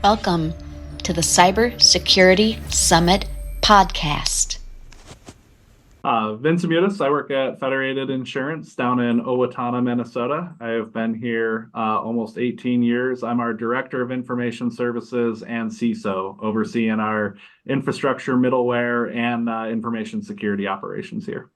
Welcome to the Cybersecurity Summit podcast. Vincent Aimutus. I work at Federated Insurance down in Owatonna, Minnesota. I have been here almost 18 years. I'm our Director of Information Services and CISO, overseeing our infrastructure, middleware, and information security operations here.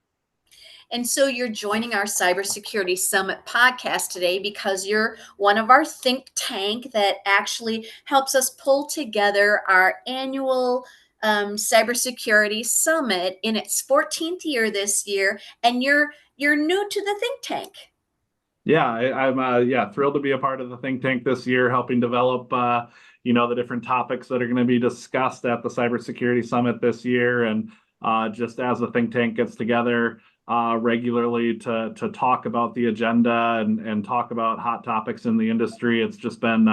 And so you're joining our Cybersecurity Summit podcast today because you're one of our think tank that actually helps us pull together our annual Cybersecurity Summit in its 14th year this year. And you're new to the think tank. Yeah, I'm thrilled to be a part of the think tank this year, helping develop the different topics that are going to be discussed at the Cybersecurity Summit this year. And just as the think tank gets together regularly to talk about the agenda and talk about hot topics in the industry, it's been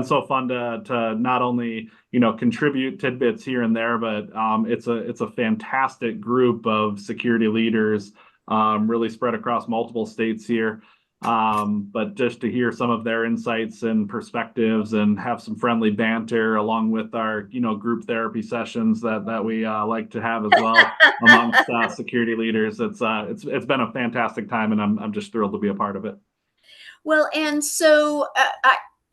so fun to not only contribute tidbits here and there, but it's a fantastic group of security leaders really spread across multiple states here. But just to hear some of their insights and perspectives and have some friendly banter along with our, group therapy sessions that we like to have as well amongst security leaders. It's been a fantastic time, and I'm just thrilled to be a part of it. Well, and so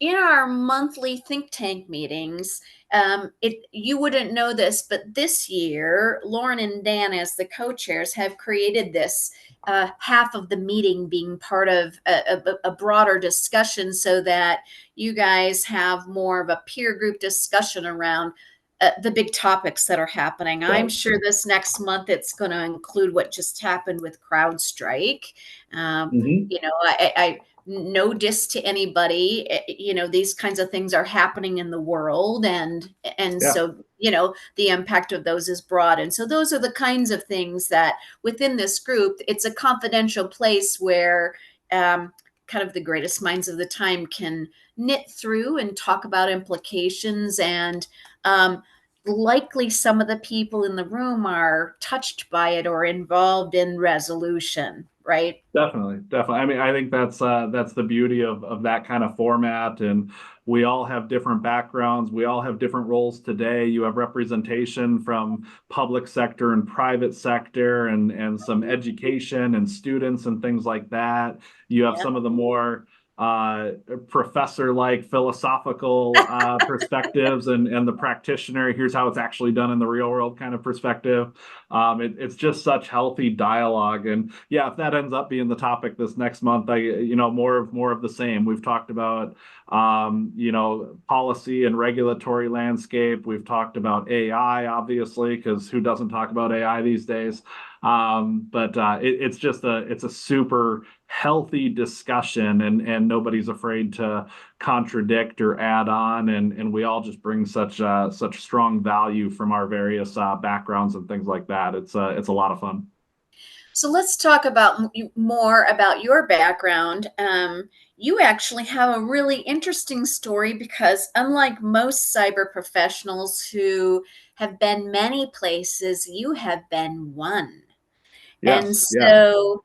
in our monthly think tank meetings, you wouldn't know this, but this year, Lauren and Dan, as the co-chairs, have created this half of the meeting being part of a broader discussion so that you guys have more of a peer group discussion around the big topics that are happening. I'm sure this next month it's going to include what just happened with CrowdStrike. I no diss to anybody, these kinds of things are happening in the world, and so the impact of those is broad. And so those are the kinds of things that within this group, it's a confidential place where kind of the greatest minds of the time can knit through and talk about implications. And likely some of the people in the room are touched by it or involved in resolution. Right. Definitely. I mean, I think that's the beauty of that kind of format. And we all have different backgrounds. We all have different roles today. You have representation from public sector and private sector and some education and students and things like that. You have some of the more professor-like philosophical perspectives and the practitioner, here's how it's actually done in the real world kind of perspective. It's just such healthy dialogue. And yeah, if that ends up being the topic this next month, more of the same. We've talked about policy and regulatory landscape. We've talked about AI, obviously, because who doesn't talk about AI these days? It's a super healthy discussion, and nobody's afraid to contradict or add on, and we all just bring such strong value from our various backgrounds and things like that. It's a lot of fun. So let's talk more about your background. You actually have a really interesting story because unlike most cyber professionals who have been many places, you have been one. Yes, and so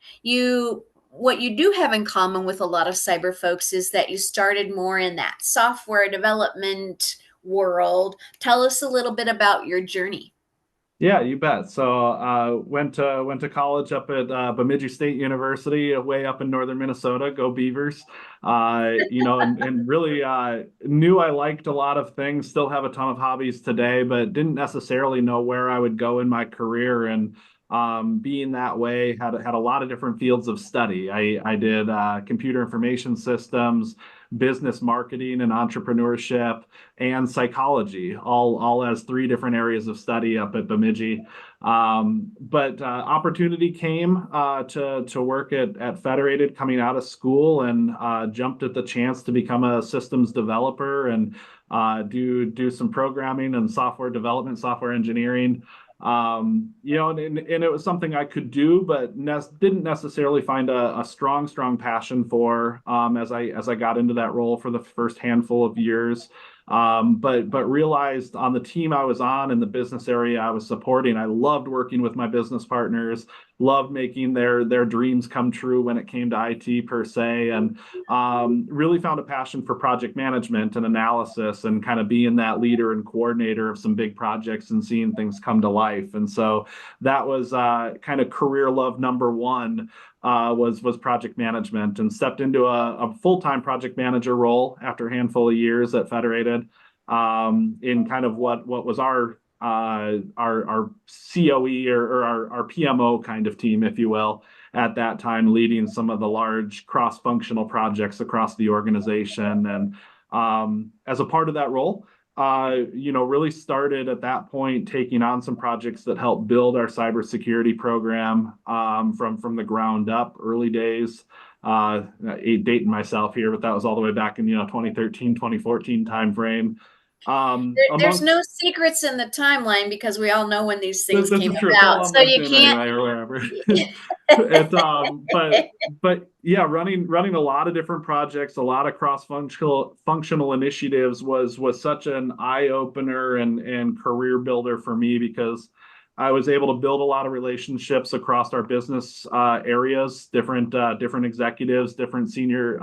what you do have in common with a lot of cyber folks is that you started more in that software development world. Tell us a little bit about your journey. Yeah, you bet. So went to college up at Bemidji State University, way up in northern Minnesota. Go Beavers! And really knew I liked a lot of things. Still have a ton of hobbies today, but didn't necessarily know where I would go in my career. And being that way, had a lot of different fields of study. I did computer information systems, business marketing and entrepreneurship, and psychology, all as three different areas of study up at Bemidji. But opportunity came to work at Federated coming out of school, and jumped at the chance to become a systems developer and do some programming and software development, software engineering. And it was something I could do, but didn't necessarily find a strong passion for as I got into that role for the first handful of years. But realized on the team I was on in the business area I was supporting, I loved working with my business partners, loved making their dreams come true when it came to IT per se, and really found a passion for project management and analysis and kind of being that leader and coordinator of some big projects and seeing things come to life. And so that was kind of career love number one, was project management, and stepped into a full-time project manager role after a handful of years at Federated, in kind of what was our COE, or our PMO kind of team, if you will, at that time, leading some of the large cross-functional projects across the organization. And as a part of that role, really started at that point taking on some projects that helped build our cybersecurity program, from the ground up, early days. Dating myself here, but that was all the way back in 2013, 2014 timeframe. There's no secrets in the timeline because we all know when these things This came is true. It's all about. on So you LinkedIn can't. anyway, or wherever. But yeah, running a lot of different projects, a lot of functional initiatives was such an eye opener and career builder for me, because I was able to build a lot of relationships across our business areas, different executives, different senior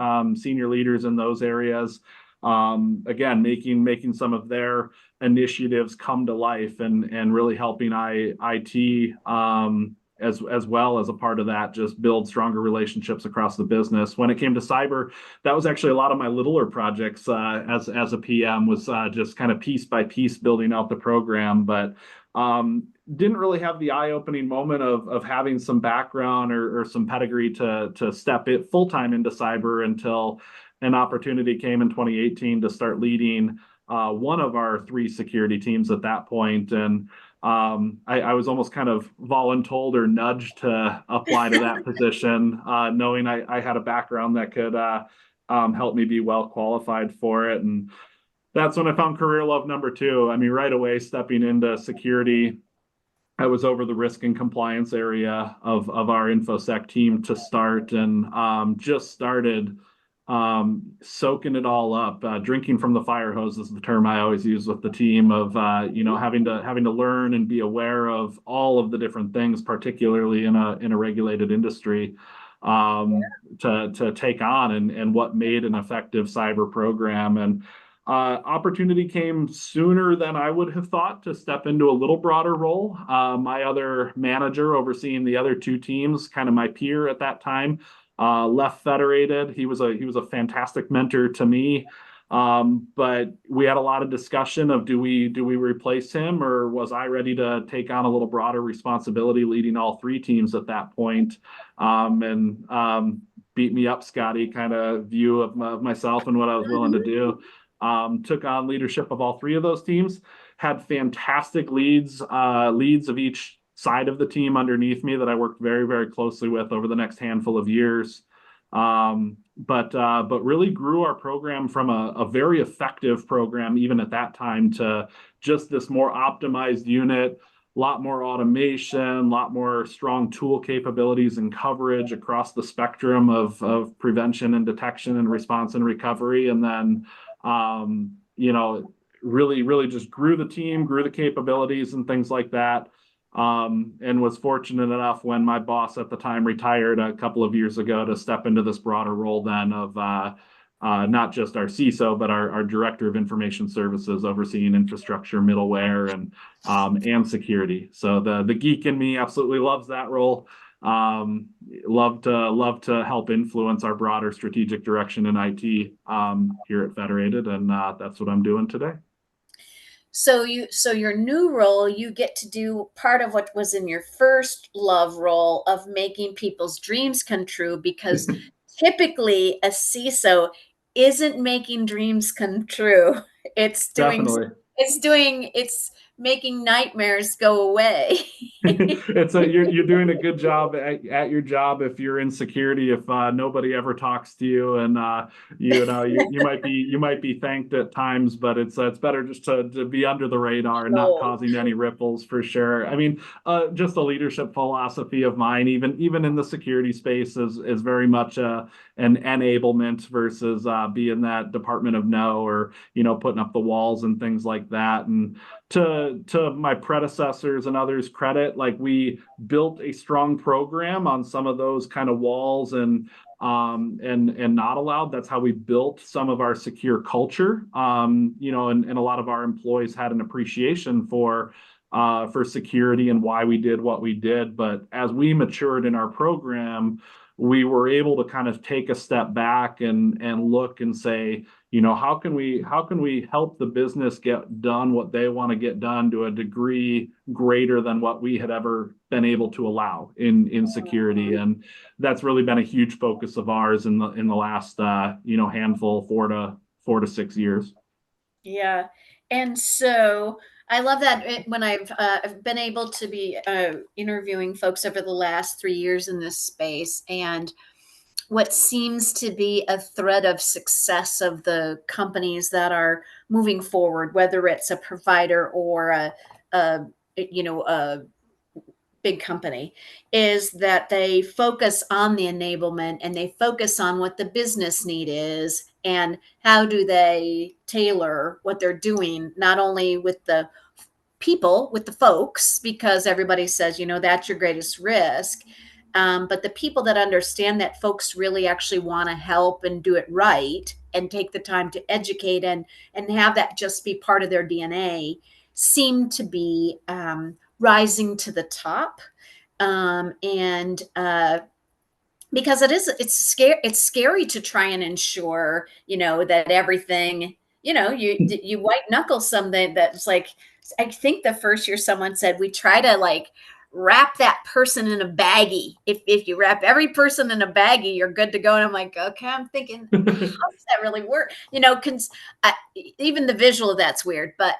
leaders in those areas. Again, making some of their initiatives come to life, and really helping IT, as well as a part of that, just build stronger relationships across the business. When it came to cyber, that was actually a lot of my littler projects, as a PM, was just kind of piece by piece building out the program. But didn't really have the eye-opening moment of having some background or some pedigree to step it full-time into cyber, until an opportunity came in 2018 to start leading one of our 3 security teams at that point. And I was almost kind of voluntold or nudged to apply to that position, knowing I had a background that could help me be well qualified for it. And that's when I found career love number 2. I mean, right away, stepping into security, I was over the risk and compliance area of our InfoSec team to start, and just started soaking it all up. Drinking from the fire hose is the term I always use with the team, of having to learn and be aware of all of the different things, particularly in a regulated industry, to take on, and what made an effective cyber program. And opportunity came sooner than I would have thought to step into a little broader role. My other manager overseeing the other 2 teams, kind of my peer at that time, left Federated. He was a fantastic mentor to me. But we had a lot of discussion of, do we replace him, or was I ready to take on a little broader responsibility leading all 3 teams at that point? And beat me up, Scotty, kind of view of myself and what I was willing to do. Took on leadership of all 3 of those teams, had fantastic leads of each side of the team underneath me that I worked very, very closely with over the next handful of years. But really grew our program from a very effective program, even at that time, to just this more optimized unit, a lot more automation, a lot more strong tool capabilities and coverage across the spectrum of prevention and detection and response and recovery. And then, really just grew the team, grew the capabilities and things like that. And was fortunate enough, when my boss at the time retired a couple of years ago, to step into this broader role then of not just our CISO, but our Director of Information Services, overseeing infrastructure, middleware, and security. So the geek in me absolutely loves that role. Love to help influence our broader strategic direction in IT here at Federated, and that's what I'm doing today. So your new role, you get to do part of what was in your first love role of making people's dreams come true, because typically a CISO isn't making dreams come true. It's doing Definitely. it's making nightmares go away. You're doing a good job at your job if you're in security, if nobody ever talks to you, and you might be thanked at times, but it's better just to be under the radar and not Oh, causing any ripples, for sure. I mean, just a leadership philosophy of mine, even in the security space, is very much an enablement versus being that department of no, or putting up the walls and things like that. And to my predecessors and others' credit, like, we built a strong program on some of those kind of walls and not allowed. That's how we built some of our secure culture. And a lot of our employees had an appreciation for security and why we did what we did. But as we matured in our program, we were able to kind of take a step back and look and say, how can we help the business get done what they want to get done to a degree greater than what we had ever been able to allow in security. And that's really been a huge focus of ours in the last handful, 4 to 6 years. yeah. And so I love that when I've been able to be interviewing folks over the last 3 years in this space, and what seems to be a thread of success of the companies that are moving forward, whether it's a provider or a a big company, is that they focus on the enablement and they focus on what the business need is and how do they tailor what they're doing, not only with the people, with the folks, because everybody says, that's your greatest risk. But the people that understand that folks really actually want to help and do it right and take the time to educate and have that just be part of their DNA seem to be rising to the top. And because it's scary to try and ensure, that everything, you white knuckle something that's like, I think the first year someone said we try to like wrap that person in a baggie. If you wrap every person in a baggie, you're good to go. And I'm like, okay, I'm thinking, how does that really work? Even the visual of that's weird, but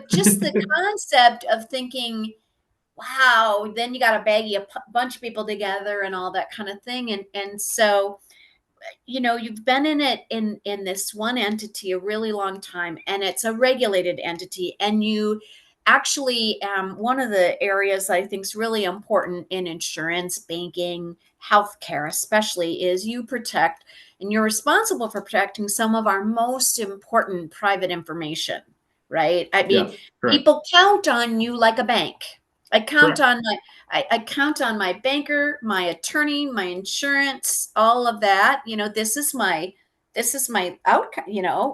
just the concept of thinking, wow, then you got to bag a bunch of people together and all that kind of thing. And so, you've been in it in this one entity a really long time, and it's a regulated entity. And you actually, one of the areas I think is really important in insurance, banking, healthcare, especially, is you protect and you're responsible for protecting some of our most important private information, right? I mean, Yes, correct. people count on you like a bank. I count Correct. on I count on my banker, my attorney, my insurance, all of that. This is my outcome,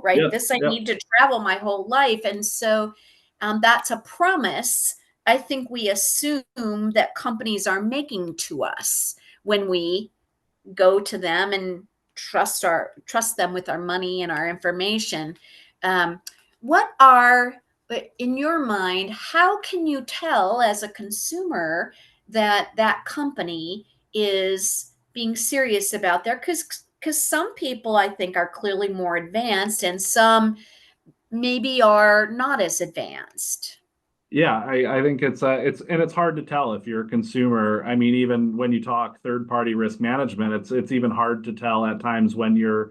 right? Yep. This I Yep. need to travel my whole life. And so that's a promise I think we assume that companies are making to us when we go to them and trust them with our money and our information. Um, what are in your mind, how can you tell as a consumer that that company is being serious about their, because some people I think are clearly more advanced and some maybe are not as advanced. Yeah, I think it's hard to tell if you're a consumer. I mean, even when you talk third party risk management, it's even hard to tell at times when the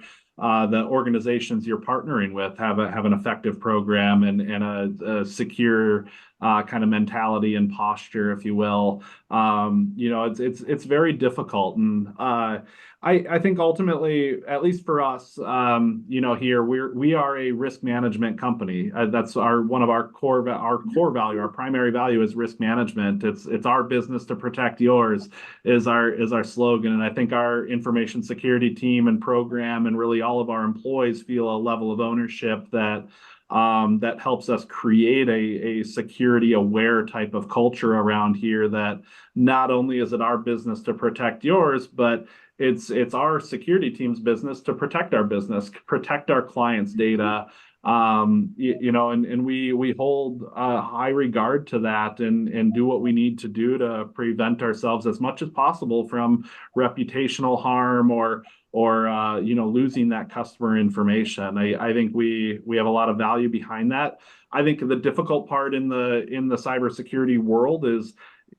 organizations you're partnering with have an effective program and a secure kind of mentality and posture, if you will. It's very difficult. And I think ultimately, at least for us, here we are a risk management company. That's one of our core value. Our primary value is risk management. It's our business to protect yours is our slogan. And I think our information security team and program and really all of our employees feel a level of ownership that helps us create a security aware type of culture around here, that not only is it our business to protect yours, but it's our security team's business to protect our business, protect our clients' data. And we hold high regard to that and do what we need to do to prevent ourselves as much as possible from reputational harm or losing that customer information. I think we have a lot of value behind that. I think the difficult part in the cybersecurity world is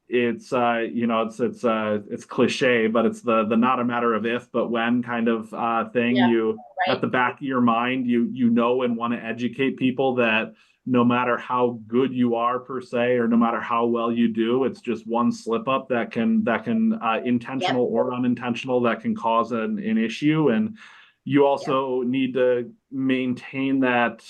it's it's cliche, but it's the not a matter of if but when kind of thing. Yeah. You at Right. the back of your mind, you know and want to educate people that no matter how good you are per se, or no matter how well you do, it's just one slip up that can Yep. intentional or unintentional, that can cause an issue. And you Yep. also need to maintain that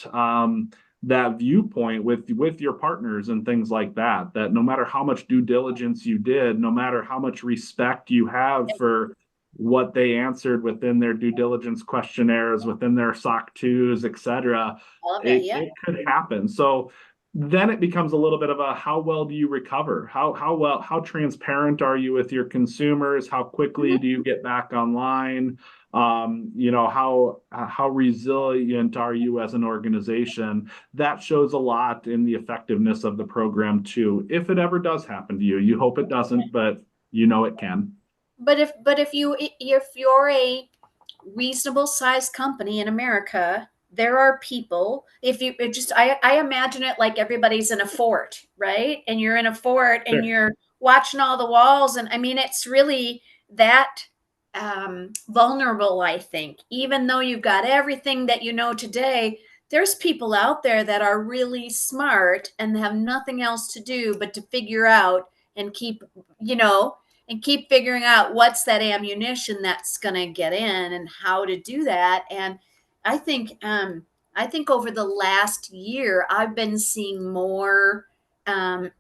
viewpoint with your partners and things like that, that no matter how much due diligence you did, no matter how much respect you have Yep. for what they answered within their due diligence questionnaires, within their SOC 2s, etc., All of it. Yep. it could happen. So then it becomes a little bit of a, how well do you recover? How transparent are you with your consumers? How quickly Mhm. do you get back online? How resilient are you as an organization? That shows a lot in the effectiveness of the program too. If it ever does happen to you, you hope it doesn't, but it can. But if you're a reasonable sized company in America, there are people, if you it just I imagine it like everybody's in a fort, right? And you're in a fort and Sure. you're watching all the walls. And I mean, it's really that vulnerable, I think. Even though you've got everything that you know today, there's people out there that are really smart and have nothing else to do but to figure out and keep, you know, and keep figuring out what's that ammunition that's going to get in and how to do that. And I think I think over the last year I've been seeing more um,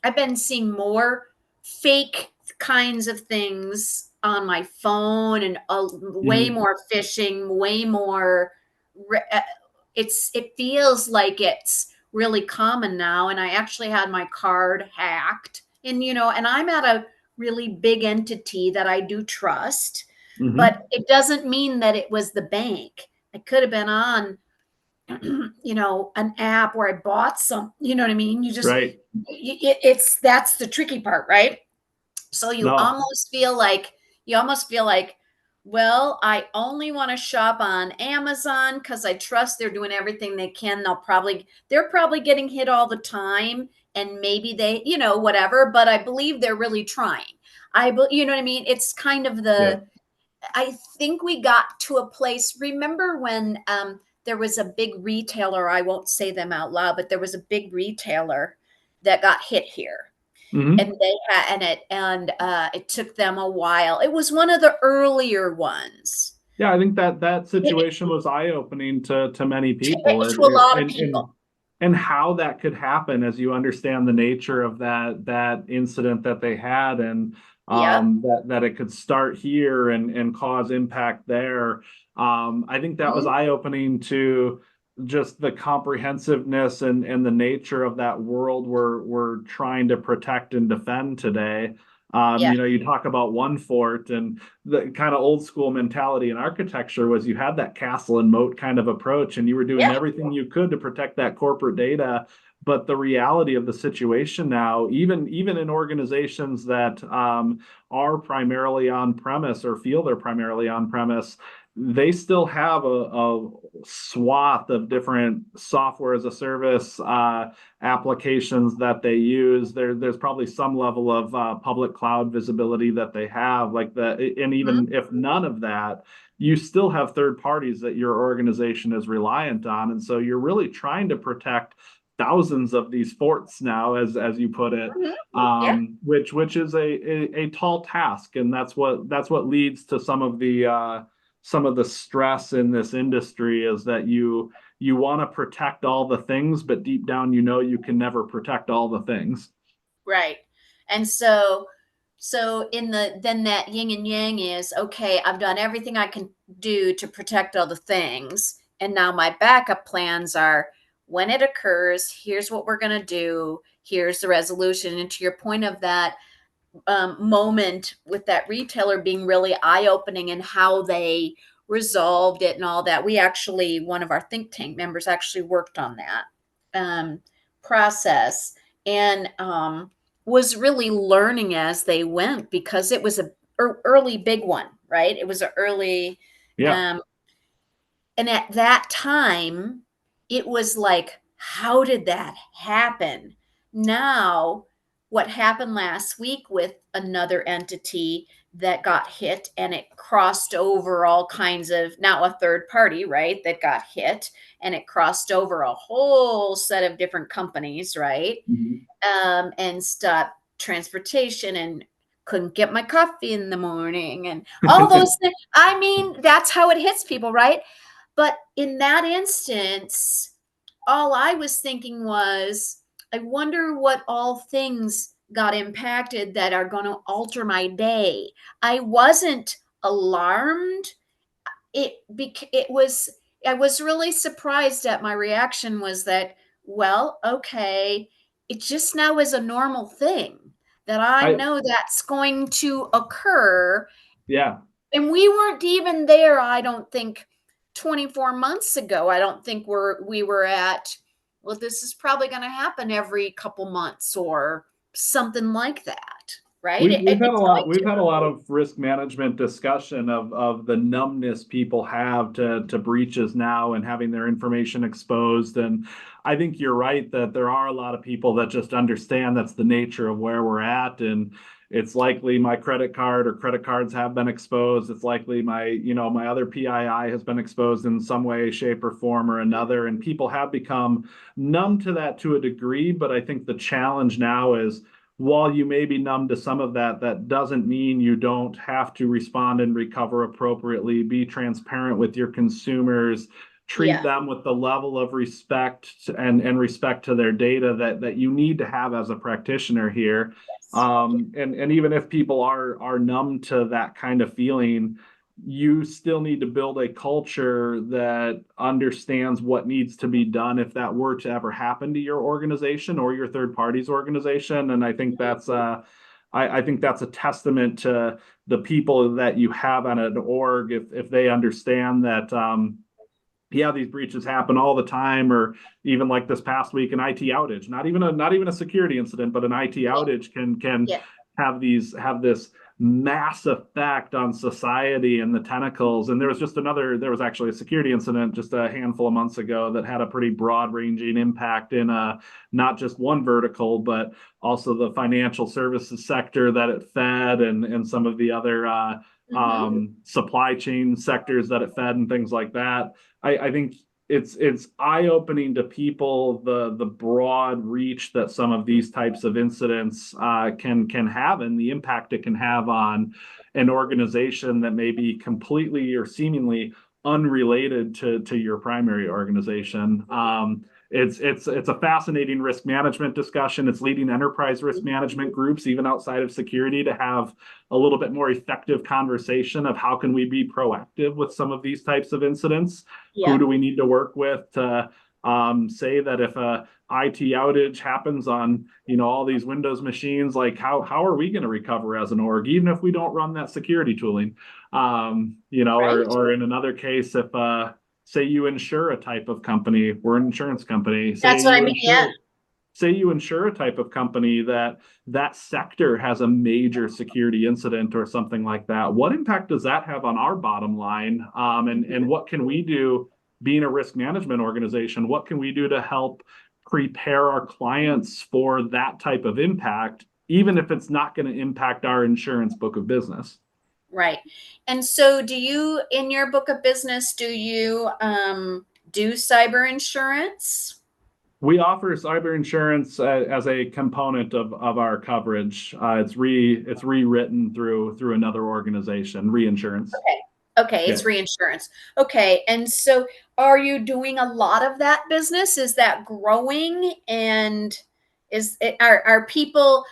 I've been seeing more fake kinds of things on my phone, and way Mhm. more phishing, way more it feels like it's really common now. And I actually had my card hacked, and and I'm at a really big entity that I do trust, but Mhm. it doesn't mean that it was the bank. I could have been on, an app where I bought some, you know what I mean? Right. It's that's the tricky part, right? So No. you almost feel like, well, I only want to shop on Amazon because I trust they're doing everything they can. They're probably getting hit all the time, and maybe they, whatever, but I believe they're really trying. You know what I mean? It's kind of Yeah. I think we got to a place. Remember when there was a big retailer, I won't say them out loud, but there was a big retailer that got hit here, and Mhm. they had it took them a while. It was one of the earlier ones. Yeah, I think that situation was eye-opening to many people. To a lot of And people. how that could happen as you understand the nature of that incident that they had, and Yep. that it could start here and cause impact there. I think that was Mhm. eye-opening to just the comprehensiveness and the nature of that world we're trying to protect and defend today. Yeah. You talk about one fort, and the kind of old school mentality in architecture was you had that castle and moat kind of approach, and you were doing Yeah. everything you could to protect that corporate data. But the reality of the situation now, even in organizations that are primarily on premise, or feel they're primarily on premise, they still have a swath of different software as a service applications that they use. There's probably some level of public cloud visibility that they have, and Mhm. even if none of that, you still have third parties that your organization is reliant on, and so you're really trying to protect thousands of these forts now, as you put it, Mhm. Yeah. which is a tall task, and that's what leads to some of the stress in this industry, is that you want to protect all the things, but deep down, you can never protect all the things. Right. And so in then that yin and yang is, okay, I've done everything I can do to protect all the things. And now my backup plans are, when it occurs, here's what we're going to do. Here's the resolution. And to your point of that moment with that retailer being really eye opening in how they resolved it and all that, one of our think tank members actually worked on that um, process, and was really learning as they went, because it was a early big one, right? It was an early, Yeah. um, and at that time, it was like, how did that happen? Now, what happened last week with another entity that got hit and it crossed over all kinds of, now a third party, right, that got hit and it crossed over a whole set of different companies, right? Mhm. And stopped transportation and couldn't get my coffee in the morning and all those things. I mean, that's how it hits people, right? But in that instance, all I was thinking was, I wonder what all things got impacted that are going to alter my day. I wasn't alarmed. It was, I was really surprised at my reaction was that, well, okay, it just now is a normal thing that I I know that's going to occur, yeah. and we weren't even there, I don't think, 24 months ago. I don't think we were at, well, this is probably going to happen every couple months or something like that, right? It's going We've to. had a lot of risk management discussion of the numbness people have to breaches now and having their information exposed. And I think you're right that there are a lot of people that just understand that's the nature of where we're at. And it's likely my credit card or credit cards have been exposed. It's likely my other PII has been exposed in some way, shape, or form or another. And people have become numb to that to a degree. But I think the challenge now is, while you may be numb to some of that, that doesn't mean you don't have to respond and recover appropriately, be transparent with your consumers, treat Yeah. them with the level of respect and respect to their data that you need to have as a practitioner here. Yes. And even if people are numb to that kind of feeling, you still need to build a culture that understands what needs to be done if that were to ever happen to your organization or your third party's organization. And I think I think that's a testament to the people that you have on an org if they understand that yeah, these breaches happen all the time, or even like this past week, an IT outage, not even a security incident, but an IT outage can Yeah. have this mass effect on society and the tentacles. And there was actually a security incident just a handful of months ago that had a pretty broad ranging impact in not just one vertical, but also the financial services sector that it fed and some of the other Mm-hmm. supply chain sectors that it fed and things like that. I think it's eye-opening to people the broad reach that some of these types of incidents can have and the impact it can have on an organization that may be completely or seemingly unrelated to your primary organization. It's a fascinating risk management discussion. It's leading enterprise risk management groups, even outside of security, to have a little bit more effective conversation of how can we be proactive with some of these types of incidents. Who Yeah. do we need to work with to say that if a IT outage happens on all these Windows machines, like how are we going to recover as an org, even if we don't run that security tooling? Right. Or in another case, if say you insure a type of company, we're an insurance company, That's what I mean. Yeah. say you insure a type of company that sector has a major security incident or something like that. What impact does that have on our bottom line? And what can we do, being a risk management organization? What can we do to help prepare our clients for that type of impact, even if it's not going to impact our insurance book of business? Right. And so do you, in your book of business, do you do cyber insurance? We offer cyber insurance as a component of our coverage. It's rewritten through another organization, reinsurance. Okay. Okay, Yeah. it's reinsurance. Okay. And so are you doing a lot of that business? Is that growing? And are people,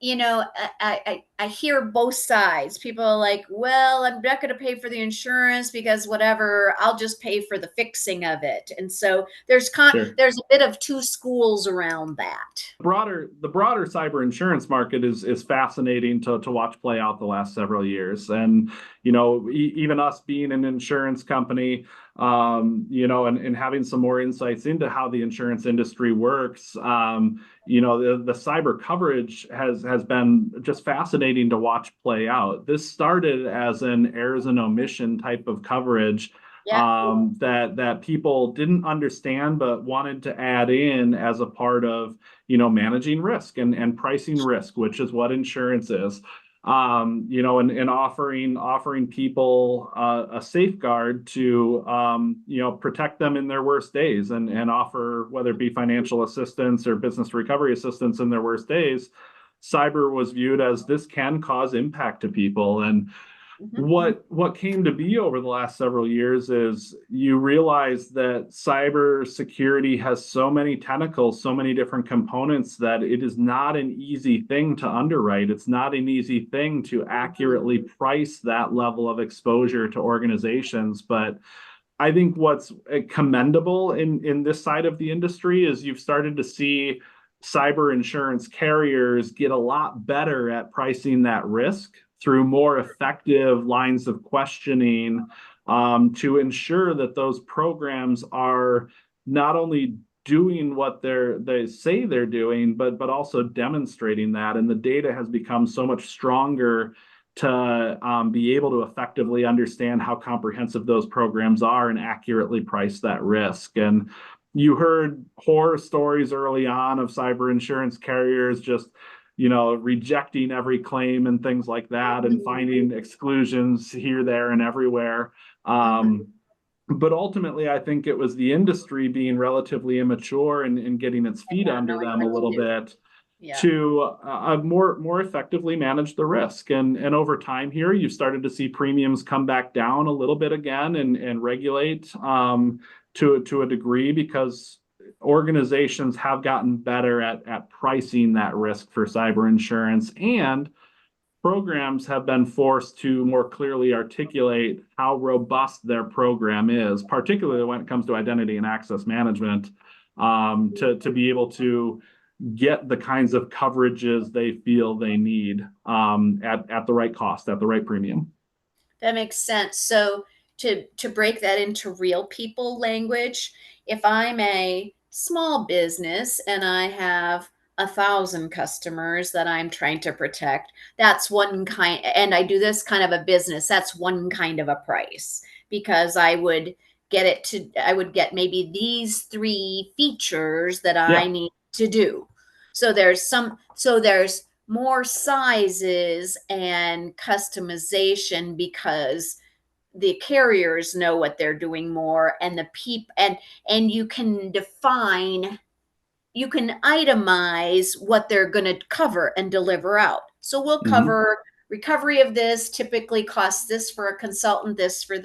I hear both sides. People are like, well, I'm not going to pay for the insurance because whatever, I'll just pay for the fixing of it. And so Sure. there's a bit of two schools around that. The broader cyber insurance market is fascinating to watch play out the last several years. And even us being an insurance company, and having some more insights into how the insurance industry works. The cyber coverage has been just fascinating to watch play out. This started as an errors and omission type of coverage Yeah. that people didn't understand but wanted to add in as a part of managing risk and pricing risk, which is what insurance is. And offering people a safeguard to protect them in their worst days, and offer, whether it be financial assistance or business recovery assistance in their worst days. Cyber was viewed as this can cause impact to people. And what came to be over the last several years is you realize that cybersecurity has so many tentacles, so many different components, that it is not an easy thing to underwrite. It's not an easy thing to accurately price that level of exposure to organizations. But I think what's commendable in this side of the industry is you've started to see cyber insurance carriers get a lot better at pricing that risk through more effective lines of questioning, to ensure that those programs are not only doing what they say they're doing, but also demonstrating that. And the data has become so much stronger to be able to effectively understand how comprehensive those programs are and accurately price that risk. And you heard horror stories early on of cyber insurance carriers just rejecting every claim and things like that, and finding exclusions here, there, and everywhere. But ultimately, I think it was the industry being relatively immature and getting its feet under them a little bit to more effectively manage the risk. And over time here, you've started to see premiums come back down a little bit again, and regulate to a degree, because organizations have gotten better at pricing that risk for cyber insurance, and programs have been forced to more clearly articulate how robust their program is, particularly when it comes to identity and access management, to be able to get the kinds of coverages they feel they need, at the right cost, at the right premium. That makes sense. So to break that into real people language, if I'm a small business and I have 1,000 customers that I'm trying to protect, that's one kind, and I do this kind of a business, that's one kind of a price, because I would get maybe these 3 features that I need to do. So there's more sizes and customization, because the carriers know what they're doing more, and and you can itemize what they're going to cover and deliver out. So we'll cover recovery of this, typically costs this for a consultant, this for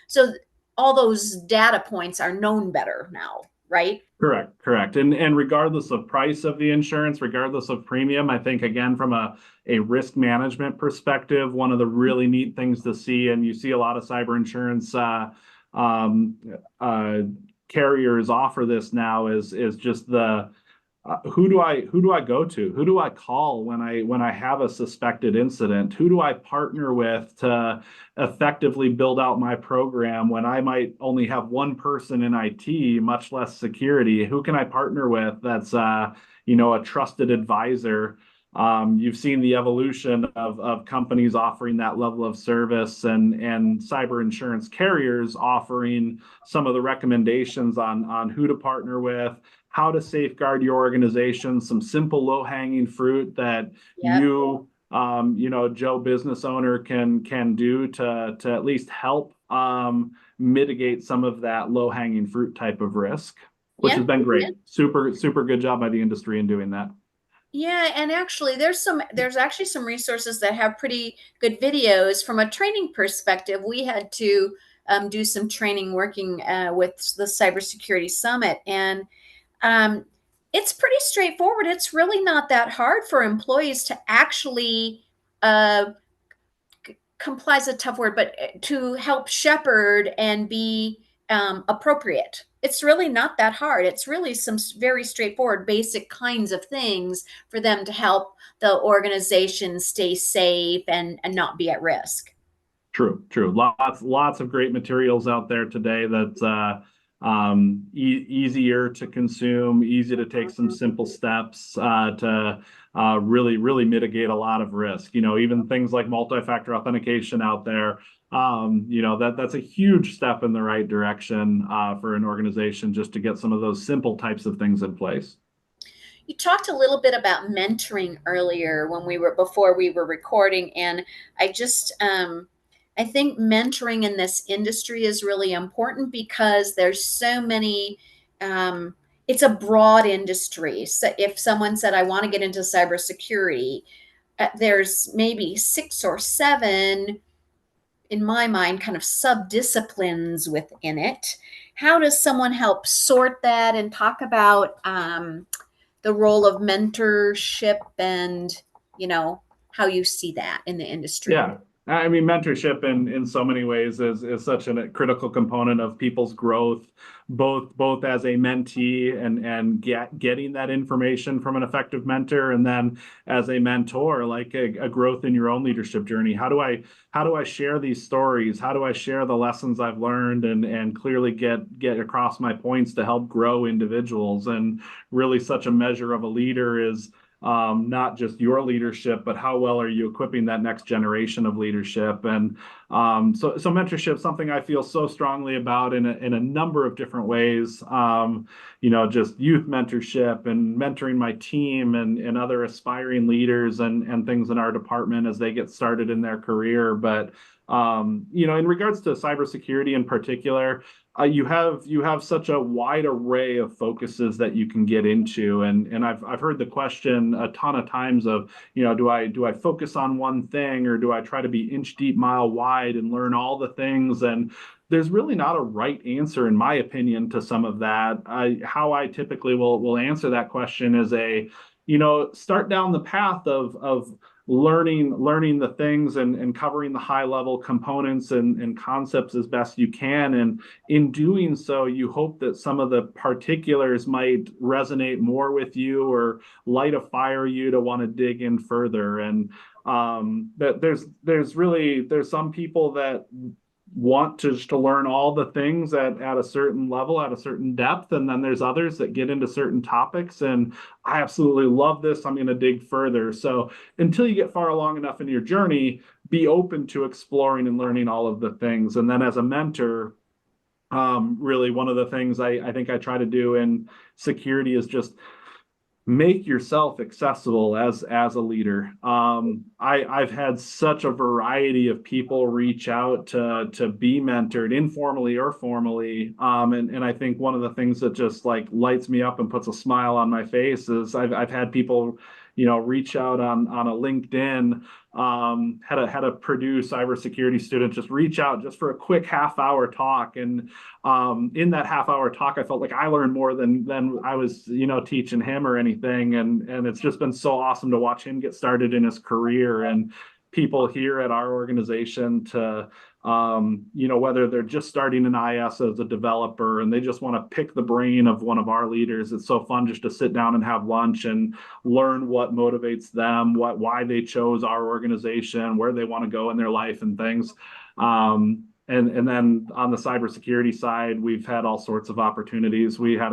so all those data points are known better now, right? Correct. And regardless of price of the insurance, regardless of premium, I think, again, from a risk management perspective, one of the really neat things to see, and you see a lot of cyber insurance carriers offer this now, is just the who do I go to? Who do I call when I have a suspected incident? Who do I partner with to effectively build out my program when I might only have one person in IT, much less security? Who can I partner with that's a trusted advisor? You've seen the evolution of companies offering that level of service, and cyber insurance carriers offering some of the recommendations on who to partner with, how to safeguard your organization, some simple low-hanging fruit that Joe business owner can do to at least help mitigate some of that low-hanging fruit type of risk, which has been great. Super good job by the industry in doing that. Yeah, and actually there's actually some resources that have pretty good videos. From a training perspective, we had to do some training working with the Cybersecurity Summit, and it's pretty straightforward. It's really not that hard for employees to actually comply is a tough word, but to help shepherd and be appropriate. It's really not that hard. It's really some very straightforward, basic kinds of things for them to help the organization stay safe and not be at risk. True. Lots of great materials out there today that's easier to consume, easy to take some simple steps to really mitigate a lot of risk. Even things like multi-factor authentication out there. That's a huge step in the right direction for an organization just to get some of those simple types of things in place. You talked a little bit about mentoring earlier before we were recording, and I just I think mentoring in this industry is really important because there's so many. It's a broad industry. So if someone said, "I want to get into cybersecurity," there's maybe 6 or 7, in my mind, kind of sub disciplines within it. How does someone help sort that and talk about the role of mentorship and, how you see that in the industry? Yeah. I mean, mentorship in so many ways is such a critical component of people's growth, both as a mentee and getting that information from an effective mentor, and then as a mentor, like a growth in your own leadership journey. How do I share these stories? How do I share the lessons I've learned and clearly get across my points to help grow individuals? And really, such a measure of a leader is not just your leadership, but how well are you equipping that next generation of leadership? And so mentorship is something I feel so strongly about in a number of different ways. Just youth mentorship and mentoring my team and other aspiring leaders and things in our department as they get started in their career. But in regards to cybersecurity in particular, you have such a wide array of focuses that you can get into, and I've heard the question a ton of times of, do I focus on one thing, or do I try to be inch deep, mile wide and learn all the things? And there's really not a right answer, in my opinion, to some of that. How I typically will answer that question is start down the path of learning the things and covering the high level components and concepts as best you can. And in doing so, you hope that some of the particulars might resonate more with you or light a fire you to want to dig in further. And that there's some people that want to learn all the things at a certain level, at a certain depth, and then there's others that get into certain topics and I absolutely love this, I'm going to dig further. So until you get far along enough in your journey, be open to exploring and learning all of the things. And then as a mentor, really one of the things I think I try to do in security is just make yourself accessible as a leader. I've had such a variety of people reach out to be mentored informally or formally. And I think one of the things that just like lights me up and puts a smile on my face is I've had people, reach out on a LinkedIn, had a Purdue cybersecurity student just reach out just for a quick half-hour talk. And in that half-hour talk, I felt like I learned more than I was, teaching him or anything. And it's just been so awesome to watch him get started in his career, and people here at our organization to whether they're just starting an IS as a developer and they just want to pick the brain of one of our leaders. It's so fun just to sit down and have lunch and learn what motivates them, why they chose our organization, where they want to go in their life and things. And then on the cybersecurity side, we've had all sorts of opportunities. We had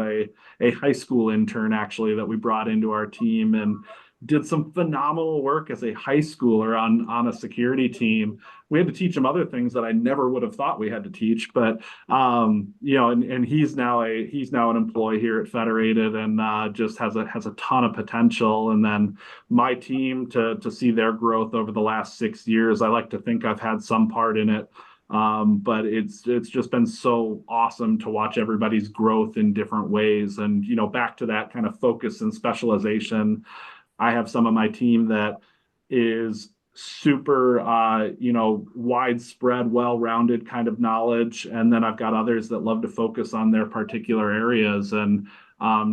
a high school intern actually that we brought into our team and did some phenomenal work as a high schooler on a security team. We had to teach him other things that I never would have thought we had to teach, but and he's now an employee here at Federated and just has a ton of potential. And then my team to see their growth over the last 6 years, I like to think I've had some part in it. But it's just been so awesome to watch everybody's growth in different ways. And back to that kind of focus and specialization, I have some of my team that is super, widespread, well-rounded kind of knowledge. And then I've got others that love to focus on their particular areas. And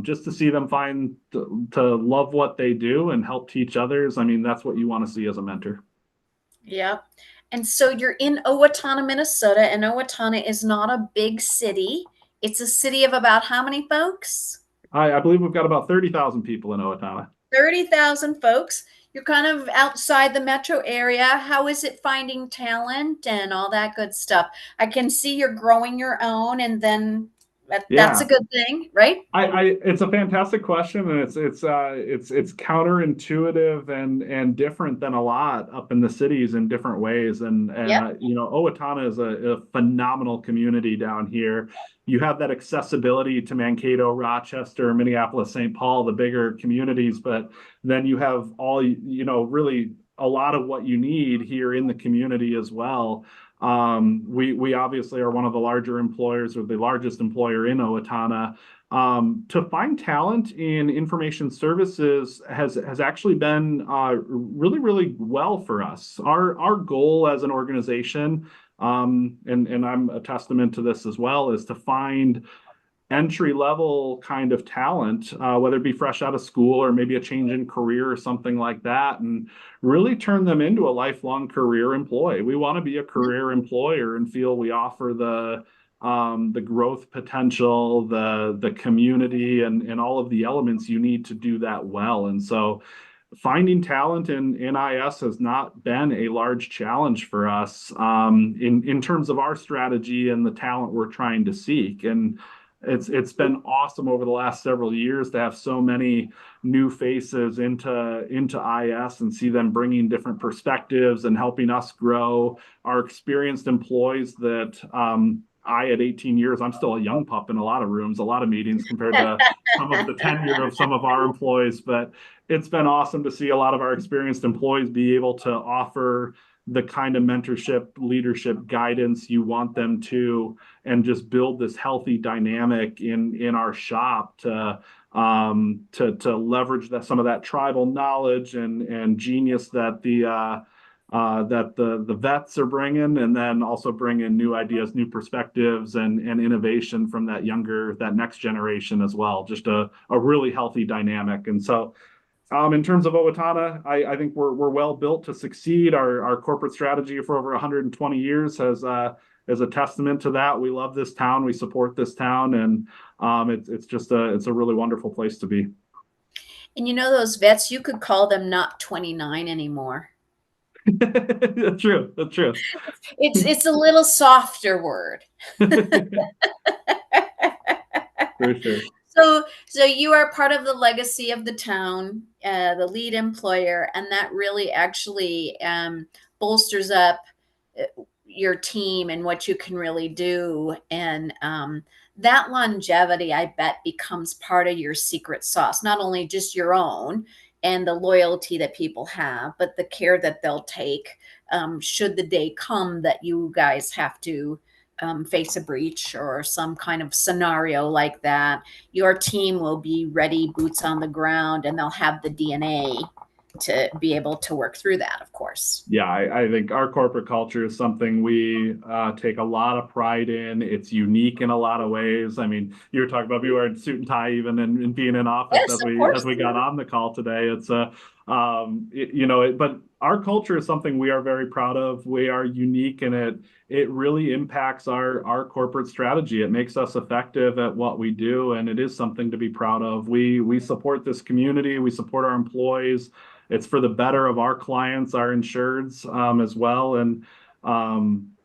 just to see them find to love what they do and help teach others, I mean, that's what you want to see as a mentor. Yeah. And so you're in Owatonna, Minnesota, and Owatonna is not a big city. It's a city of about how many folks? I believe we've got about 30,000 people in Owatonna. 30,000 folks. you're kind of outside the metro area. How is it finding talent and all that good stuff? I can see you're growing your own, and then that's a Yeah. good thing, right? It's a fantastic question, and it's counterintuitive and different than a lot up in the cities in different ways. And Yep. Owatonna is a phenomenal community down here. You have that accessibility to Mankato, Rochester, Minneapolis, St. Paul, the bigger communities, but then you have all, really a lot of what you need here in the community as well. We obviously are one of the larger employers, or the largest employer in Owatonna. To find talent in information services has actually been really, really well for us. Our goal as an organization, and I'm a testament to this as well, is to find entry level kind of talent, whether it be fresh out of school or maybe a change in career or something like that, and really turn them into a lifelong career employee. We want to be a career employer and feel we offer the growth potential, the community, and all of the elements you need to do that well. And so finding talent in NIS has not been a large challenge for us in terms of our strategy and the talent we're trying to seek. And it's been awesome over the last several years to have so many new faces into IS and see them bringing different perspectives and helping us grow. Our experienced employees that at 18 years, I'm still a young pup in a lot of rooms, a lot of meetings compared to some of the tenure of some of our employees. But it's been awesome to see a lot of our experienced employees be able to offer the kind of mentorship, leadership, guidance you want them to, and just build this healthy dynamic in our shop to leverage some of that tribal knowledge and genius that the vets are bringing, and then also bring in new ideas, new perspectives, and innovation from that next generation as well. Just a really healthy dynamic. And so in terms of Owatonna, I think we're well built to succeed. Our corporate strategy for over 120 years has is a testament to that. We love this town. We support this town, and it's a really wonderful place to be. And those vets, you could call them not 29 anymore. That's true. That's true. It's a little softer word. For sure. So you are part of the legacy of the town, the lead employer, and that really actually bolsters up your team and what you can really do. And that longevity, I bet, becomes part of your secret sauce, not only just your own and the loyalty that people have, but the care that they'll take should the day come that you guys have to face a breach or some kind of scenario like that. Your team will be ready, boots on the ground, and they'll have the DNA to be able to work through that, of course. Yeah, I think our corporate culture is something we take a lot of pride in. It's unique in a lot of ways. I mean, you were talking about me wearing suit and tie even and being in office Yes, as of we course. got on the call today. It's but our culture is something we are very proud of. We are unique, and it really impacts our corporate strategy. It makes us effective at what we do, and it is something to be proud of. We support this community. We support our employees. It's for the better of our clients, our insureds, as well. And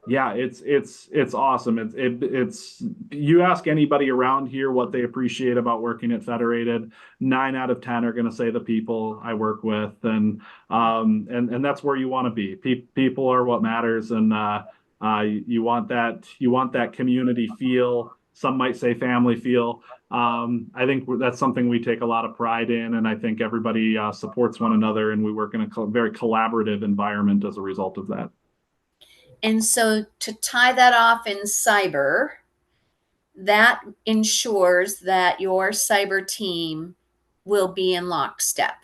yeah, it's awesome. It's you ask anybody around here what they appreciate about working at Federated, 9 out of 10 are going to say the people I work with, and that's where you want to be. People are what matters, and you want that community feel. Some might say family feel. I think that's something we take a lot of pride in, and I think everybody supports one another, and we work in a very collaborative environment as a result of that. And so to tie that off in cyber, that ensures that your cyber team will be in lockstep,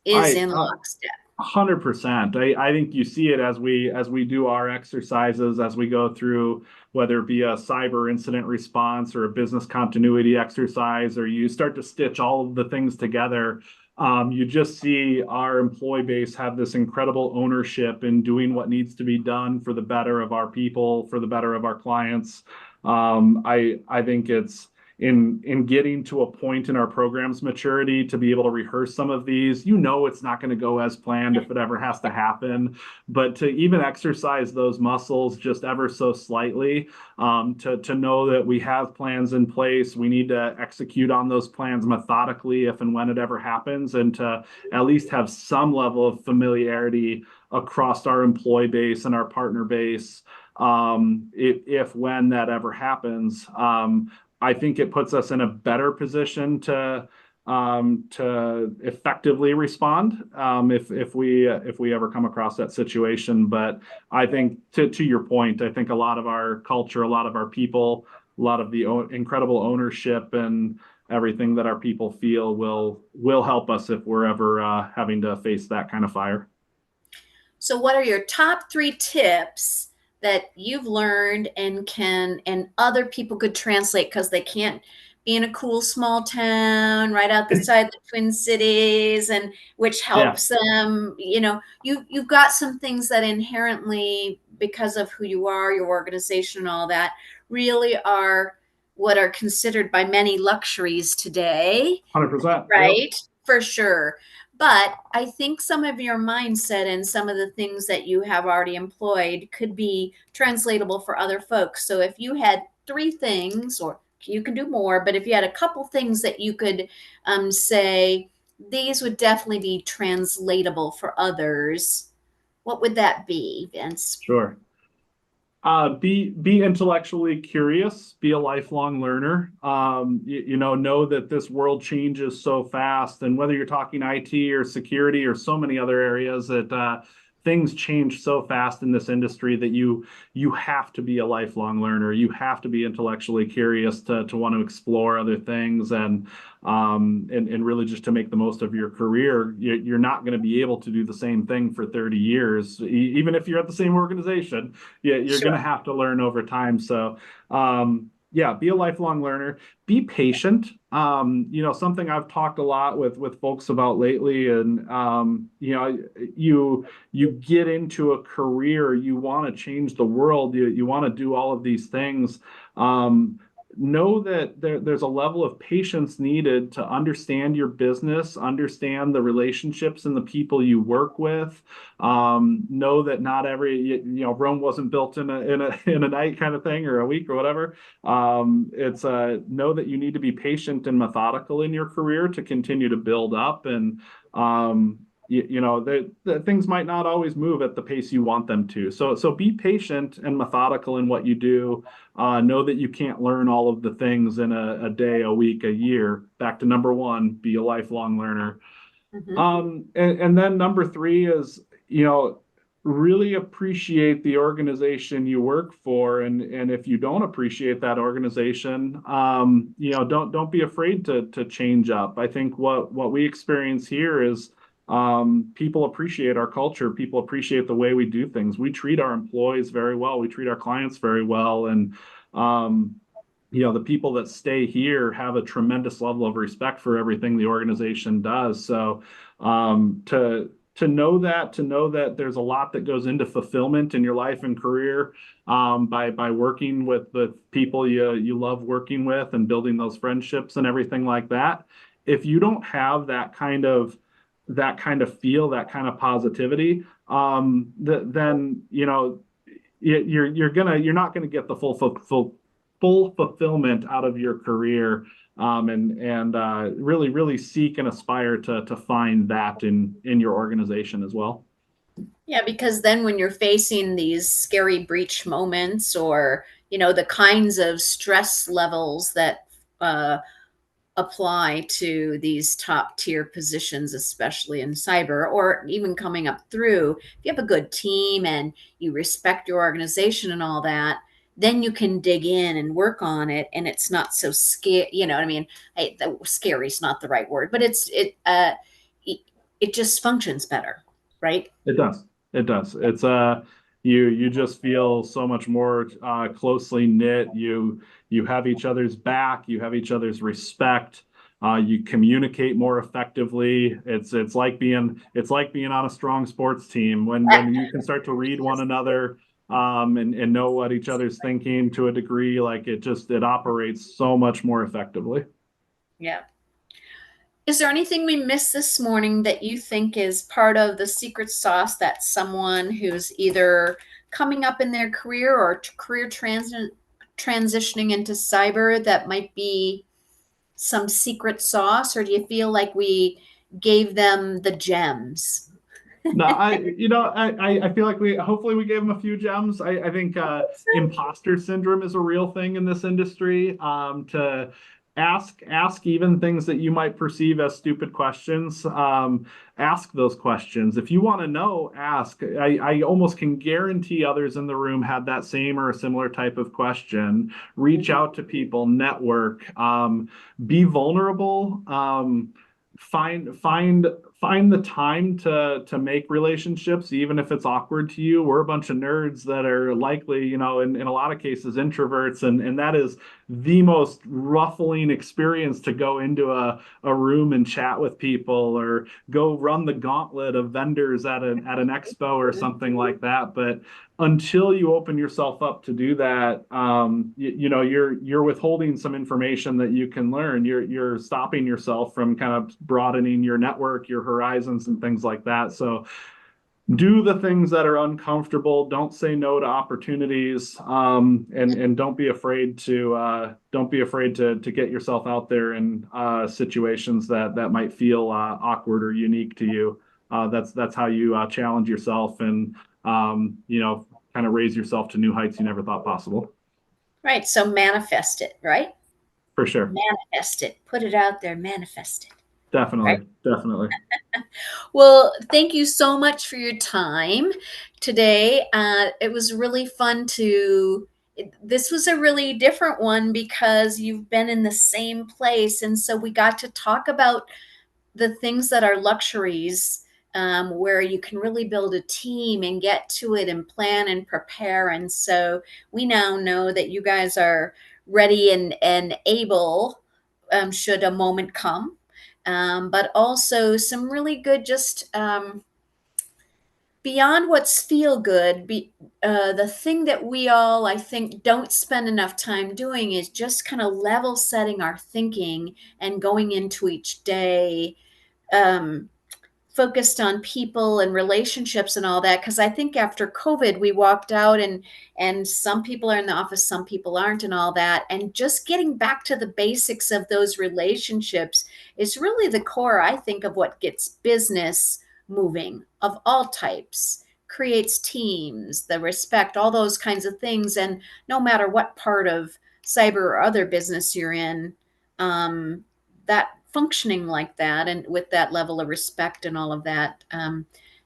is I in lockstep. 100%. I think you see it as we do our exercises, as we go through, whether it be a cyber incident response or a business continuity exercise, or you start to stitch all of the things together. You just see our employee base have this incredible ownership in doing what needs to be done for the better of our people, for the better of our clients. I think in getting to a point in our program's maturity to be able to rehearse some of these. It's not going to go as planned if it ever has to happen, but to even exercise those muscles just ever so slightly, to know that we have plans in place, we need to execute on those plans methodically if and when it ever happens, and to at least have some level of familiarity across our employee base and our partner base, if when that ever happens. I think it puts us in a better position to effectively respond, if we ever come across that situation. But I think to your point, I think a lot of our culture, a lot of our people, a lot of the incredible ownership and everything that our people feel will help us if we're ever having to face that kind of fire. So what are your top 3 tips that you've learned and other people could translate because they can't be in a cool small town right outside the Twin Cities, and which Yeah, helps them, you've got some things that inherently, because of who you are, your organization and all that, really are what are considered by many luxuries today. 100%. Yep. Right, for sure. But I think some of your mindset and some of the things that you have already employed could be translatable for other folks. So if you had 3 things, or you can do more, but if you had a couple things that you could say, these would definitely be translatable for others, what would that be, Vince? Sure. Be intellectually curious, be a lifelong learner. Know that this world changes so fast, and whether you're talking IT or security or so many other areas, that things change so fast in this industry that you have to be a lifelong learner. You have to be intellectually curious to want to explore other things, and really just to make the most of your career. You're not going to be able to do the same thing for 30 years, even if you're at the same organization. You're going to Sure. have to learn over time. So, yeah, be a lifelong learner. Be patient. Something I've talked a lot with folks about lately, and you get into a career, you want to change the world, you want to do all of these things. Know that there's a level of patience needed to understand your business, understand the relationships and the people you work with. Know that not every, Rome wasn't built in a night, kind of thing, or a week, or whatever. It's know that you need to be patient and methodical in your career to continue to build up, and the things might not always move at the pace you want them to. So be patient and methodical in what you do. Know that you can't learn all of the things in a day, a week, a year. Back to number 1, be a lifelong learner. Mhm. And then number 3 is, really appreciate the organization you work for. And if you don't appreciate that organization, don't be afraid to change up. I think what we experience here is, people appreciate our culture. People appreciate the way we do things. We treat our employees very well. We treat our clients very well. And, the people that stay here have a tremendous level of respect for everything the organization does. So, to know that there's a lot that goes into fulfillment in your life and career, by working with the people you love working with, and building those friendships and everything like that. If you don't have that kind of feel, that kind of positivity, then you're not gonna get the full fulfillment out of your career, and really seek and aspire to find that in your organization as well. Yeah, because then when you're facing these scary breach moments, or, the kinds of stress levels that uh, apply to these top tier positions, especially in cyber, or even coming up through, if you have a good team and you respect your organization and all that, then you can dig in and work on it, and it's not so scary. You know what I mean? Scary is not the right word, but it, it just functions better, right? It does. It does. It's you just feel so much more closely knit. You have each other's back. You have each other's respect. You communicate more effectively. It's like being on a strong sports team when you can start to read one another. and know what each other's thinking to a degree. Like it operates so much more effectively. Yeah. Is there anything we missed this morning that you think is part of the secret sauce that someone who's either coming up in their career or career transitioning into cyber that might be some secret sauce, or do you feel like we gave them the gems? No, I feel like hopefully we gave him a few gems. I think imposter syndrome is a real thing in this industry. To ask even things that you might perceive as stupid questions. Ask those questions. If you want to know, ask. I almost can guarantee others in the room had that same or a similar type of question. Reach Mhm. out to people, network, be vulnerable. Find the time to make relationships, even if it's awkward to you. We're a bunch of nerds that are likely, in a lot of cases, introverts, and that is the most ruffling experience to go into a room and chat with people or go run the gauntlet of vendors at an expo or something like that. But until you open yourself up to do that, you're withholding some information that you can learn. You're stopping yourself from kind of broadening your network, your horizons, and things like that. So do the things that are uncomfortable. Don't say no to opportunities, and don't be afraid to get yourself out there in situations that might feel awkward or unique to you. That's how you challenge yourself and kind of raise yourself to new heights you never thought possible. Right. So manifest it, right? For sure. Manifest it. Put it out there, manifest it. Right. Definitely. Definitely. Well, thank you so much for your time today. It was really fun this was a really different one because you've been in the same place. And so we got to talk about the things that are luxuries, where you can really build a team and get to it and plan and prepare. And so we now know that you guys are ready and able, should a moment come. But also some really good, just beyond what's feel good. The thing that we all, I think, don't spend enough time doing is just kind of level setting our thinking and going into each day, um, focused on people and relationships and all that. Because I think after COVID, we walked out and some people are in the office, some people aren't, and all that. And just getting back to the basics of those relationships is really the core, I think, of what gets business moving of all types, creates teams, the respect, all those kinds of things. And no matter what part of cyber or other business you're in, that functioning like that and with that level of respect and all of that,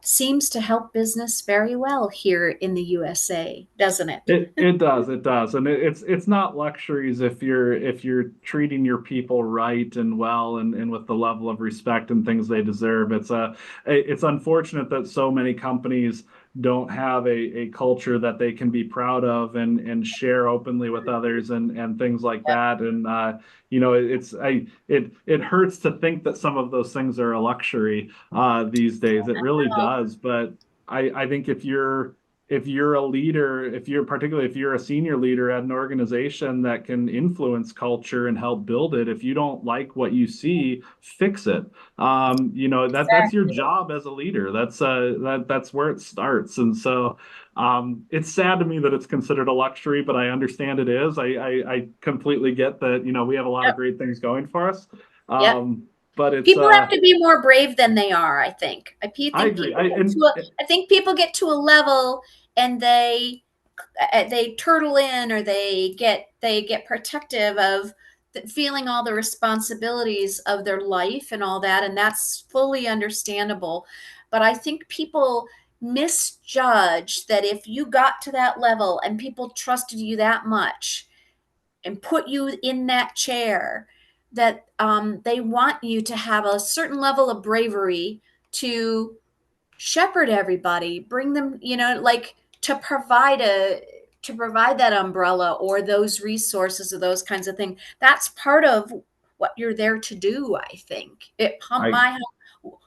seems to help business very well here in the USA, doesn't it? It does, and it's not luxuries if you're treating your people right and well and with the level of respect and things they deserve. It's unfortunate that so many companies don't have a culture that they can be proud of and share openly with others and things like that. And it hurts to think that some of those things are a luxury these days. It really does, but I think if you're a leader, particularly if you're a senior leader at an organization that can influence culture and help build it, if you don't like what you see, fix it. That's your Exactly. job as a leader. That's where it starts. And so it's sad to me that it's considered a luxury, but I understand it is. I completely get that, we have a lot of Yep. great things going for us. Yep. But it's People have to be more brave than they are, I think. I agree. I think people get to a level and they turtle in, or they get protective of feeling all the responsibilities of their life and all that, and that's fully understandable. But I think people misjudge that if you got to that level and people trusted you that much and put you in that chair, that they want you to have a certain level of bravery to shepherd everybody, bring them, like, to provide that umbrella or those resources or those kinds of things. That's part of what you're there to do, I think. I My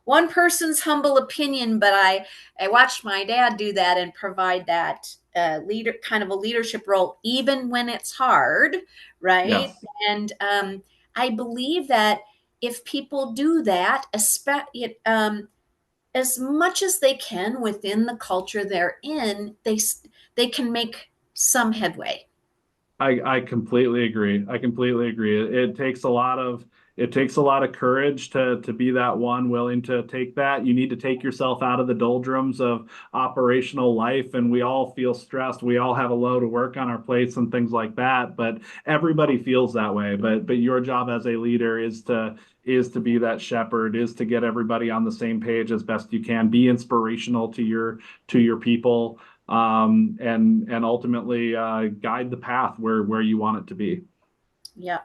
one person's humble opinion, but I watched my dad do that and provide that kind of a leadership role, even when it's hard, right? Yes. And I believe that if people do that, as much as they can within the culture they're in, they can make some headway. I completely agree. I completely agree. It takes a lot of courage to be that one willing to take that. You need to take yourself out of the doldrums of operational life, and we all feel stressed. We all have a load of work on our plates and things like that, but everybody feels that way. But your job as a leader is to be that shepherd, is to get everybody on the same page as best you can, be inspirational to your people, and ultimately guide the path where you want it to be. Yeah.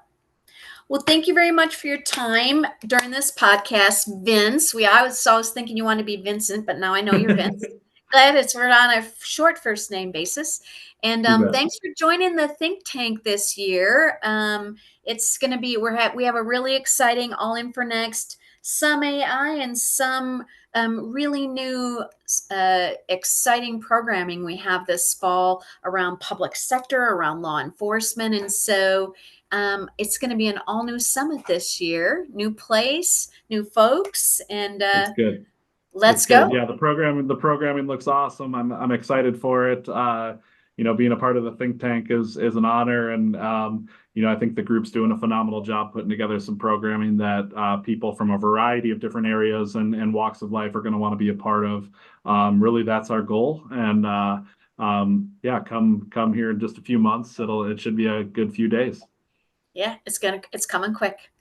Well, thank you very much for your time during this podcast, Vince. I was always thinking you want to be Vincent, but now I know you're Vince. Glad we're on a short first name basis. And thanks for joining the think tank this year. It's going to be we have a really exciting All In for Next, some AI and some really new exciting programming we have this fall around public sector, around law enforcement, and so. It's going to be an all new summit this year, new place, new folks, and It's good. let's It's good. go. Yeah, the programming looks awesome. I'm excited for it. Being a part of the think tank is an honor, and I think the group's doing a phenomenal job putting together some programming that people from a variety of different areas and walks of life are going to want to be a part of. Really, that's our goal. And yeah, come here in just a few months. It should be a good few days. Yeah, it's coming quick.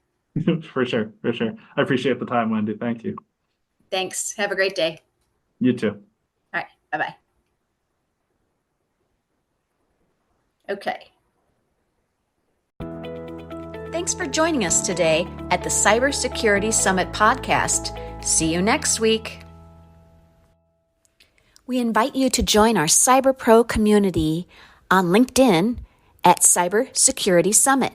For sure, for sure. I appreciate the time, Wendy. Thank you. Thanks. Have a great day. You too. All right. Bye-bye. Okay. Thanks for joining us today at the Cybersecurity Summit podcast. See you next week. We invite you to join our Cyber Pro community on LinkedIn at Cybersecurity Summit.